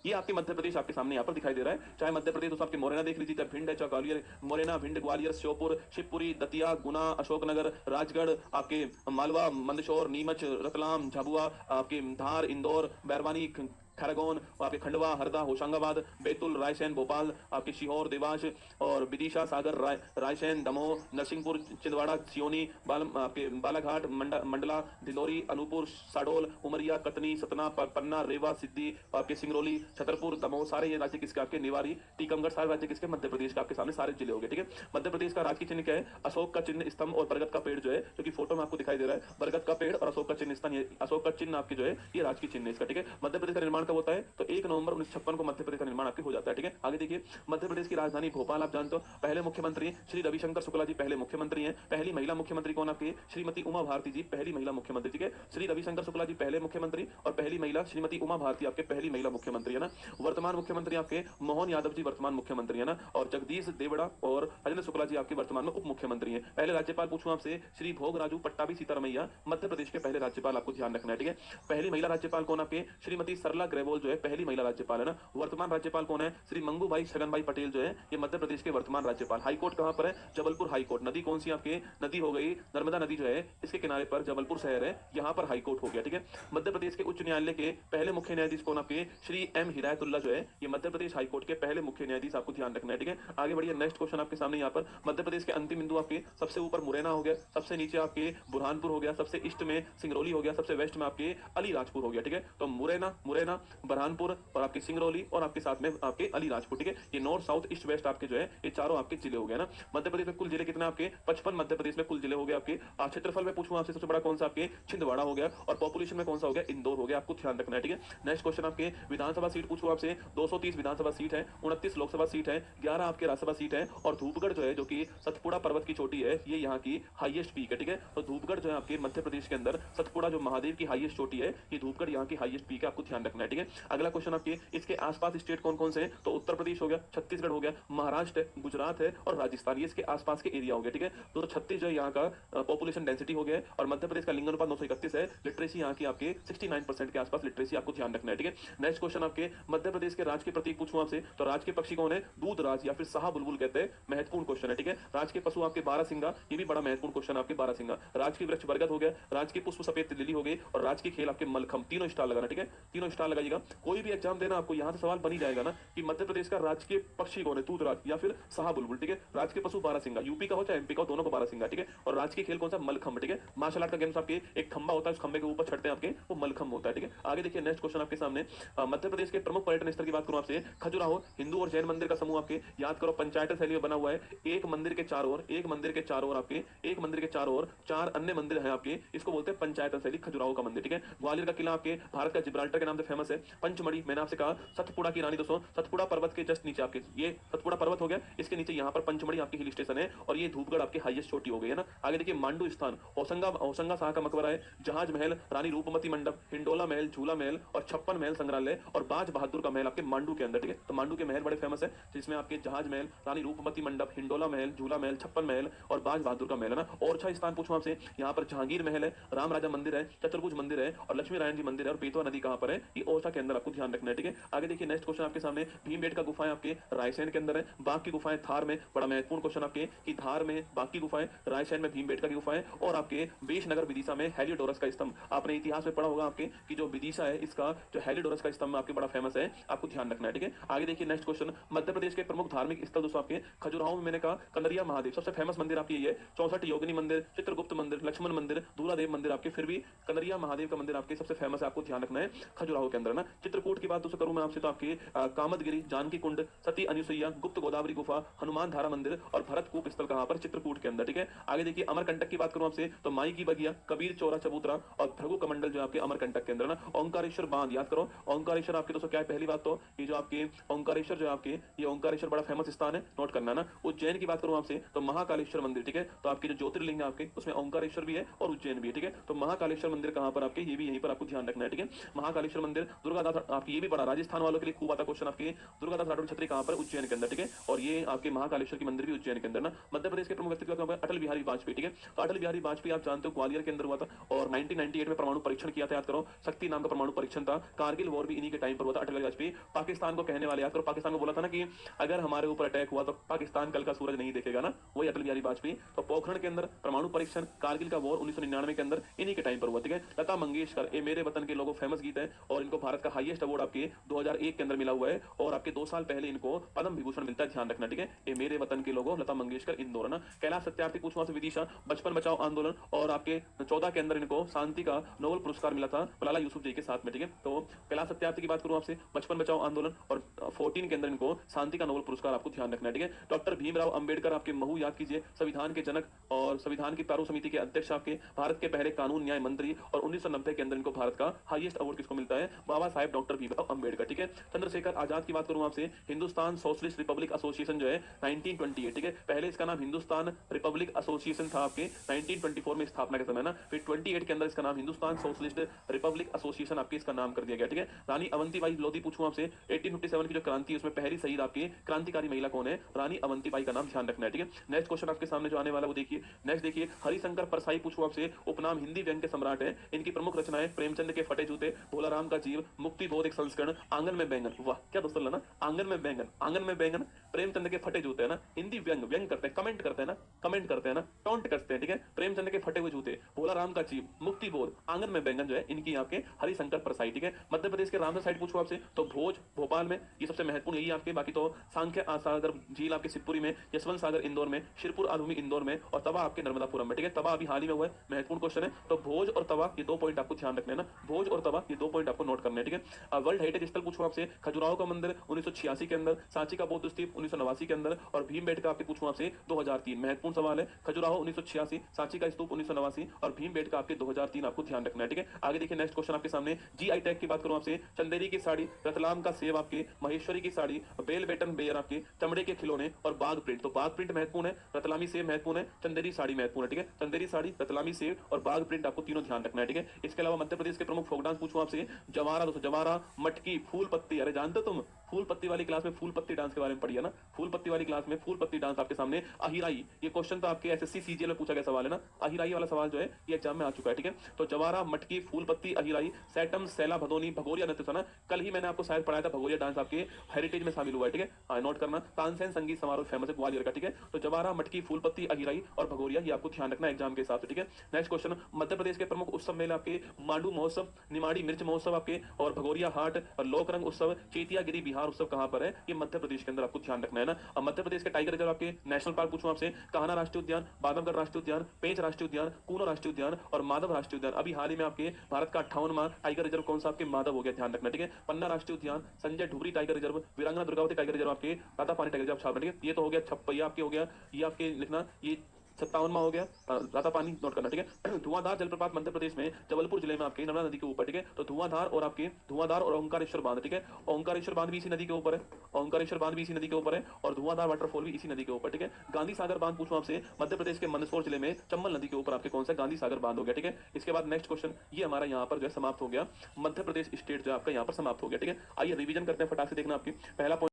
ये आपके मध्य प्रदेश आपके सामने यहाँ पर दिखाई दे रहा है। चाहे मध्य प्रदेश तो आपके मुरैना देख लीजिए, चाहे भिंड है, चाहे ग्वालियर, मुरैना, भिंड, ग्वालियर, श्योपुर, शिवपुरी, दतिया, गुना, अशोकनगर, राजगढ़, आपके मालवा, मंदसौर, नीमच, रतलाम, झाबुआ, आपके धार, इंदौर, बैरवानी, खरगोन, आपके खंडवा, हरदा, होशंगाबाद, बैतूल, रायसेन, भोपाल, आपके सीहोर, देवास और विदिशा, सागर, रायसेन, दमोह, नरसिंहपुर, छिंदवाड़ा, सियोनी, आपके बालाघाट, मंडला, धिलोरी, अनूपपुर, साडोल, उमरिया, कतनी, सतना, पन्ना, रेवा, सिद्धि, आपके सिंगरौली, छतरपुर, दमोह, सारे ये राज्य किसके आपके, निवारी, टीकमगढ़, सारे राज्य किसके, मध्य प्रदेश का आपके सामने सारे जिले हो गए। ठीक है, मध्य प्रदेश का राजकीय चिन्ह क्या है? अशोक का चिन्ह स्तंभ और बरगद का पेड़ जो है, जो कि फोटो में आपको दिखाई दे रहा है, बरगद का पेड़ और अशोक का चिन्ह स्तंभ, अशोक का चिन्ह आपके जो है ये राजकीय चिन्ह है इसका। ठीक है, मध्य प्रदेश का निर्माण कब होता है? तो 1 नवंबर 1956 को मध्य प्रदेश का निर्माण आपके हो जाता है। ठीक है, आगे देखिए, मध्य प्रदेश की राजधानी भोपाल आप जानते हो। पहले मुख्यमंत्री श्री रविशंकर शुक्ला जी पहले मुख्यमंत्री हैं। पहली महिला मुख्यमंत्री कौन आपकी? श्रीमती उमा भारती जी पहली महिला मुख्यमंत्री। ठीक है, श्री रविशंकर शुक्ला जी पहले मुख्यमंत्री और पहली महिला श्रीमती उमा भारती आपके पहली महिला मुख्यमंत्री है ना। वर्तमान मुख्यमंत्री आपके मोहन यादव जी वर्तमान मुख्यमंत्री है ना, और जगदीश देवड़ा और राजेंद्र शुक्ला जी आपके वर्तमान में उप मुख्यमंत्री हैं। पहले राज्यपाल पूछूं आपसे, श्री भोगराजू पट्टाभी सीतारमैया मध्य प्रदेश के पहले राज्यपाल, आपको ध्यान रखना है। ठीक है, पहली महिला राज्यपाल कौन आपके? श्रीमती सरला ग्रेवोल जो है पहली महिला राज्यपाल है ना। वर्तमान राज्यपाल कौन है? श्री मंगू भाई छगन भाई पटेल जो है ये मध्य प्रदेश के वर्तमान राज्यपाल। हाईकोर्ट कहां पर है? जबलपुर हाईकोर्ट। नदी कौन सी आपके? नदी हो गई नर्मदा नदी जो है, इसके किनारे पर जबलपुर शहर है, यहाँ पर हाईकोर्ट हो गया। ठीक है, मध्य प्रदेश के उच्च न्यायालय के पहले मुख्य न्यायाधीश कौन आपके? श्री एम हिदायतुल्ला जो है ये मध्य प्रदेश हाईकोर्ट के पहले मुख्य न्यायाधीश, आपको ध्यान रखना है। ठीक है, आगे बढ़िए, नेक्स्ट क्वेश्चन आपके सामने यहाँ पर मध्य प्रदेश के अंतिम बिंदु आपके सबसे ऊपर मुरैना हो गया, सबसे नीचे आपके बुरहानपुर हो गया, सबसे ईस्ट में सिंगरौली हो गया, सबसे वेस्ट में आपके अलीराजपुर हो गया। ठीक है, तो मुरैना, बुरहानपुर और आपके सिंगरौली और आपके साथ में आपके अलीराजपुर। ठीक है, ये नॉर्थ साउथ ईस्ट वेस्ट आपके जो है ये चारों आपके जिले हो गए ना। मध्य प्रदेश में कुल जिले कितने आपके? 55 मध्य प्रदेश में कुल जिले हो गए आपके। क्षेत्रफल में पूछूं आपसे सबसे बड़ा कौन सा आपके? छिंदवाड़ा हो गया, और पॉपुलेशन में कौन सा हो गया? इंदौर हो गया, आपको ध्यान रखना है। ठीक है, नेक्स्ट क्वेश्चन आपके विधानसभा सीट पूछूं आपसे, 230 विधानसभा सीट है, 29 लोकसभा सीट है, 11 आपके राज्यसभा सीट है, और धूपगढ़ जो है जो कि सतपुड़ा पर्वत की चोटी है, ये यहाँ की हाईएस्ट पीक है। ठीक है, तो धूपगढ़ जो है आपके मध्य प्रदेश के अंदर सतपुड़ा जो महादेव की हाईएस्ट चोटी है, ये धूपगढ़ यहाँ की हाईएस्ट पीक है, आपको ध्यान रखना है। ठीक है, अगला क्वेश्चन आपके इसके आसपास स्टेट कौन कौन से हैं? तो उत्तर प्रदेश हो गया, छत्तीसगढ़ हो गया, महाराष्ट्र है, गुजरात है और राजस्थान, ये इसके आसपास के एरिया हो गए। ठीक है, तो 36 जो है यहाँ का पॉपुलेशन डेंसिटी हो गया, और मध्य प्रदेश का लिंगानुपात 931 है। लिटरेसी यहाँ की आपके 69% के आसपास लिटरेसी, आपको ध्यान रखना है। ठीक है, नेक्स्ट क्वेश्चन आपके मध्य प्रदेश के राज के प्रतीक पूछूं आपसे, तो राज के पक्षी कौन है? दूध राज या फिर शाह बुलबुल कहते हैं, महत्वपूर्ण क्वेश्चन है। ठीक है, राज के पशु आपके बारहसिंगा, ये भी बड़ा महत्वपूर्ण क्वेश्चन आपके बारहसिंगा। राज की वृक्ष बरगद हो गया, राज के पुष्प सफेद लिली हो गई, और राज की खेल आपके मलखम। तीनों स्टार लगाना। ठीक है, तीनों स्टार लगाइएगा। कोई भी एग्जाम देना आपको यहाँ से सवाल बन ही जाएगा ना कि मध्य प्रदेश का राजकीय पक्षी कौन है? दूध राज या फिर शाह बुलबुल। ठीक है, राज के पशु बारहसिंगा, यूपी का हो चाहे एमपी का हो, दोनों को बारहसिंगा। ठीक है, और राज की खेल कौन सा? मलखम। ठीक है, मार्शल आर्ट का गेम्स आपके एक खंबा होता है, उस खंबे के ऊपर चढ़ते हैं आपके, वो मलखम होता है। ठीक है, आगे देखिए, नेक्स्ट क्वेश्चन आपके सामने मध्य प्रदेश के प्रमुख पर्यटन स्थल की बात करूं आपसे, खजुराहो हिंदू और जैन मंदिर का समूह आपके, याद करो पंचायत शैली में बना हुआ है। एक मंदिर के चारों ओर, एक मंदिर के चारों ओर आपके, एक मंदिर के चारों ओर 4 अन्य मंदिर हैं आपके, इसको बोलते हैं पंचायत शैली, खजुराहो का मंदिर। ठीक है, ग्वालियर का किला आपके भारत का जिब्राल्टर के नाम से फेमस है। पंचमढ़ी, मैंने आपसे कहा सतपुड़ा की रानी, दोस्तों सतपुड़ा पर्वत के जस्ट नीचे आपके ये सतपुड़ा पर्वत हो गया, इसके नीचे यहाँ पर पंचमढ़ी आपकी हिल स्टेशन है, और ये धूपगढ़ आपकी हाईएस्ट चोटी हो गई है ना। आगे देखिए, मांडू स्थान, होशंगा शाह का मकबरा है, जहाज महल, रानी रूपमती मंडप, हिंडोला महल, झूला महल और 56 महल संग्रहालय, और बाज बहादुर का महल आपके मांडू के अंदर। ठीक है, तो मांडू के महल बड़े फेमस है, जिसमें आपके जहाज महल, रानी रूपमती मंडप, हिंडोला महल, झूला महल, 56 महल और बाज बहादुर का महल है ना। ओरछा स्थान पूछूं आपसे, यहाँ पर जहांगीर महल है, राम राजा मंदिर है, चतुर्भुज मंदिर है, और लक्ष्मी नारायण जी मंदिर है, और बेतवा नदी कहाँ पर है? ये ओरछा के अंदर, आपको ध्यान रखना है। ठीक है, आगे देखिए, नेक्स्ट क्वेश्चन आपके सामने भीमबेटका गुफाएं आपके रायसेन के अंदर है, बाघ की गुफाएं थार में, बड़ा महत्वपूर्ण क्वेश्चन आपके कि धार में बाघ की गुफाएं, रायसेन में भीमबेटका की गुफाएं, और आपके बेशनगर विदिशा में हेलियोडोरस का स्तंभ। आपने इतिहास में पढ़ा होगा आपके कि जो विदिशा है इसका जो हेलियोडोरस का स्तंभ आपके बड़ा फेमस है, आपको ध्यान रखना है। ठीक है, आगे देखिए, नेक्स्ट क्वेश्चन मध्य प्रदेश के प्रमुख धार्मिक स्थल दोस्तों आपके खजुराहो में मैंने कहा कंदरिया महादेव सबसे फेमस मंदिर आपकी ये है, 64 योगिनी मंदिर, चित्रगुप्त मंदिर, लक्ष्मण मंदिर, दूलादेव मंदिर आपके, फिर भी कंदरिया महादेव का मंदिर आपके सबसे फेमस है, आपको ध्यान रखना है खजुराहो के अंदर ना। चित्रकूट की बात दोस्तों करूं मैं आपसे, तो आपके कामदगिरी, जानकी कुंड, सती अनुसुईया, गुप्त गोदावरी गुफा, हनुमान धारा मंदिर और भरतकूप स्थल कहां पर? चित्रकूट के अंदर। ठीक है, आगे देखिए, अमरकंटक की बात करूं आपसे, तो माई की बगिया, कबीर चौरा चबूतरा और भृगु कमंडल जो आपके अमरकंटक के अंदर ना। ओंकारेश्वर बांध, याद करो ओंकारेश्वर आपके दोस्तों क्या है? पहली बात तो ये जो आपके ओंकारेश्वर जो आपके ये ओंकारेश्वर बड़ा फेमस स्थान है, नोट करना ना। उज्जैन की बात करूं आपसे, तो महाकालेश्वर मंदिर। ठीक है, तो आपके जो ज्योतिर्लिंग है आपके उसमें ओंकारेश्वर भी है और उज्जैन भी है। ठीक है, तो महाकालेश्वर मंदिर कहां पर आपके? ये भी यहीं पर, आपको ध्यान रखना है। ठीक है, महाकालेश्वर मंदिर दुर्गादास आपकी ये भी पढ़ा, राजस्थान वालों के लिए खूब आता क्वेश्चन आपके, दुर्गादास राठौड़ की छतरी कहाँ पर? उज्जैन के अंदर, ठीक है। और ये आपके महाकालेश्वर की मंदिर भी उज्जैन के अंदर ना। मध्य प्रदेश के प्रमुख व्यक्तित्व कहाँ पर? अटल बिहारी वाजपेयी, ठीक है। तो अटल बिहारी वाजपेयी आप जानते हो ग्वालियर के अंदर हुआ था और 1998 में परमाणु परीक्षण किया था, याद करो, शक्ति नाम का परमाणु परीक्षण था। कारगिल वॉर भी इन्हीं के टाइम पर हुआ था। अटल बिहारी वाजपेयी पाकिस्तान को कहने वाले, याद करो, पाकिस्तान को बोला था ना कि अगर हमारे ऊपर अटैक हुआ तो पाकिस्तान कल का सूरज नहीं देखेगा ना, वही अटल बिहारी वाजपेयी। तो पोखरण के अंदर परमाणु परीक्षण, कारगिल का वॉर 1999 के अंदर इन्हीं के टाइम पर हुआ, ठीक है। लता मंगेशकर, ये मेरे वतन के लोगों फेमस गीत है और इनको भारत का हाईएस्ट अवार्ड आपके 2001 के अंदर मिला हुआ है और आपके 2 साल पहले इनको पद्म विभूषण मिलता है, ध्यान रखना, ठीक है। ये मेरे वतन के लोगों, लता मंगेशकर, इंदौर ना। कैलाश सत्यार्थी पूछूं आपसे विदिशा, बचपन बचाओ आंदोलन और आपके 14 के अंदर इनको शांति का नोबेल पुरस्कार मिला था मलाला यूसुफजई के साथ में, ठीक है। तो कैलाश सत्यार्थी की बात करूं आपसे, बचपन बचाओ आंदोलन और 14 के अंदर इनको शांति का नोबेल पुरस्कार आपको ध्यान रखना है, ठीक है। डॉक्टर भीमराव अंबेडकर आपके महू याद कीजिए, संविधान के जनक और संविधान की प्रारूप समिति के अध्यक्ष, आपके भारत के पहले कानून न्याय मंत्री और 1990 के अंदर इनको भारत का हाईएस्ट अवार्ड किसको मिलता है? बाबा साहेब डॉक्टर भीमराव अंबेडकर, ठीक है। चंद्रशेखर आजाद की बात करूं आपसे, हिंदुस्तान सोशलिस्ट रिपब्लिक एसोसिएशन जो है 1928, ठीक है। पहले इसका नाम हिंदुस्तान रिपब्लिक एसोसिएशन था आपके 1924 में स्थापना के समय ना, फिर 28 के अंदर इसका नाम हिंदुस्तान सोशलिस्ट रिपब्लिक एसोसिएशन आपके इसका नाम कर दिया गया, ठीक है। रानी अवंतीबाई लोधी पूछूं आपसे, 1857 की जो क्रांति है उसमें पहली शहीद आपकी क्रांतिकारी महिला कौन है? रानी अवंतीबाई का नाम ध्यान रखना है, ठीक है। नेक्स्ट क्वेश्चन आपके सामने जो आने वाला वो देखिए। नेक्स्ट देखिए, हरिशंकर परसाई पूछूं आपसे, उपनाम हिंदी व्यंग्य के सम्राट है, इनकी प्रमुख रचनाएं प्रेमचंद के फटे जूते, भोलाराम का जीव, मुक्ति बोध एक संस्करण, आंगन में बैंगन। वाह क्या दोस्तों ना, आंगन में बैंगन, आंगन में बैंगन, प्रेमचंद के फटे जूते है ना, हिंदी व्यंग, व्यंग करते हैं, कमेंट करते हैं ना, कमेंट करते हैं ना, टॉन्ट करते हैं, ठीक है। प्रेमचंद के फटे हुए जूते, भोलाराम का जीव, मुक्ति बोध, आंगन में बैंगन जो है इनकी आपके हरिशंकर परसाई, ठीक है। मध्य प्रदेश के रामसर साइड पूछूं आपसे तो भोज भोपाल में, ये सबसे महत्वपूर्ण यही आपके, बाकी तो सांख्य सागर झील आपके शिवपुरी में, यशवंत सागर इंदौर में, शिरपुर आधुमी इंदौर में और तवा आपके नर्मदापुरम में, ठीक है। तवा अभी हाल ही में हुआ है, महत्वपूर्ण क्वेश्चन है। तो भोज और तवा ये 2 पॉइंट आपको ध्यान रखने ना, भोज और तवा ये 2 पॉइंट आपको नोट करने, ठीक है। वर्ल्ड हेरिटेज स्थल पूछूं आपसे, खजुराहो का मंदिर 1986 के अंदर, सांची का बौद्ध स्तूप 1989 के अंदर और भीमबेटका आपके पूछूं आपसे 2003, महत्वपूर्ण सवाल है। खजुराहो 1986, सांची का स्तूप 1989 और भीमबेटका आपके 2003 आपको ध्यान रखना है, ठीक है। आगे देखिए नेक्स्ट क्वेश्चन आपके सामने, जीआई टैग की बात करूं आपसे, चंदेरी की साड़ी, रतलाम का सेब आपके, महेश्वरी की साड़ी, बेल बेटन बेयर आपके, चमड़े के खिलौने और बाघ प्रिंट। तो बाघ प्रिंट महत्वपूर्ण है, रतलामी सेब महत्वपूर्ण है, चंदेरी साड़ी महत्वपूर्ण है, ठीक है। चंदेरी साड़ी, रतलामी सेब और बाघ प्रिंट आपको तीनों ध्यान रखना है, ठीक है। इसके अलावा मध्य प्रदेश के प्रमुख फोक डांस पूछूं आपसे, जवारा, दोस्तों जवारा, मटकी, फूल पत्ती, अरे जानते तुम फूल पत्ती वाली क्लास में फूल पत्ती डांस के बारे में पढ़ी है ना, फूल पत्ती वाली क्लास में फूल पत्ती डांस आपके सामने। अहिराई, ये क्वेश्चन तो आपके एसएससी सीजीएल में पूछा गया सवाल है ना, अहिराई वाला सवाल जो है ये एग्जाम में आ चुका है, ठीक है। तो जवारा, मटकी, फूल पत्ती, अहिराई, सैटम, सैला, भदोनी, भगोरिया नृत्य था ना, कल ही मैंने आपको शायद पढ़ाया था, भगोरिया डांस आपके हेरिटेज में शामिल हुआ है, ठीक है। हाँ नोट करना, तानसेन संगीत समारोह फेमस है ग्वालियर का, ठीक है। तो जवारा, मटकी, फूल पत्ती, अहिराई और भगोरिया ये आपको ध्यान रखना एग्जाम के हिसाब से, ठीक है। नेक्स्ट क्वेश्चन, मध्य प्रदेश के प्रमुख उत्सव मेले आपके, मांडू महोत्सव, निमाड़ी मिर्च महोत्सव आपके और भगोरिया हाट और लोकरंग उत्सव, चेतियागिरी बिहार उत्सव कहां पर है? ये मध्य प्रदेश के अंदर आपको ध्यान रखना है ना। अब मध्य प्रदेश के टाइगर रिजर्व आपके नेशनल पार्क पूछूं आपसे, कान्हा राष्ट्रीय उद्यान, बांधवगढ़ राष्ट्रीय उद्यान, पेंच राष्ट्रीय उद्यान, कूनो राष्ट्रीय उद्यान और माधव राष्ट्रीय उद्यान। अभी हाल ही में आपके भारत का 58वां टाइगर रिजर्व कौन सा? आपके माधव हो गया, ध्यान रखना, ठीक है। पन्ना राष्ट्रीय उद्यान, संजय ढुबरी टाइगर रिजर्व, वीरांगना दुर्गावती टाइगर रिजर्व आपके, रातापानी टाइगर रिजर्व छावनी, ठीक है। ये तो हो गया छप्पैया आपके हो गया, ये आपके लिखना, ये 57वां हो गया रातापानी, नोट करना, ठीक है। धुआंधार जलप्रपात मध्य प्रदेश में जबलपुर जिले में आपके नर्मदा नदी के ऊपर, ठीक है। तो धुआंधार और आपके धुआंधार और ओंकारेश्वर बांध, ठीक है। ओंकारेश्वर बांध भी इसी नदी के ऊपर है, ओंकारेश्वर बांध भी इसी नदी के ऊपर है और धुआंधार वाटरफॉल भी इसी नदी के ऊपर, ठीक है। गांधी सागर बांध पूछूं आपसे, मध्य प्रदेश के मंदसौर जिले में चंबल नदी के ऊपर आपके कौन सा? गांधी सागर बांध हो गया, ठीक है। इसके बाद नेक्स्ट क्वेश्चन, ये हमारा यहाँ पर जो है समाप्त हो गया, मध्य प्रदेश स्टेट जो आपका यहाँ पर समाप्त हो गया, ठीक है। आइए रिवीजन करते हैं फटाक से, देखना आपकी पहला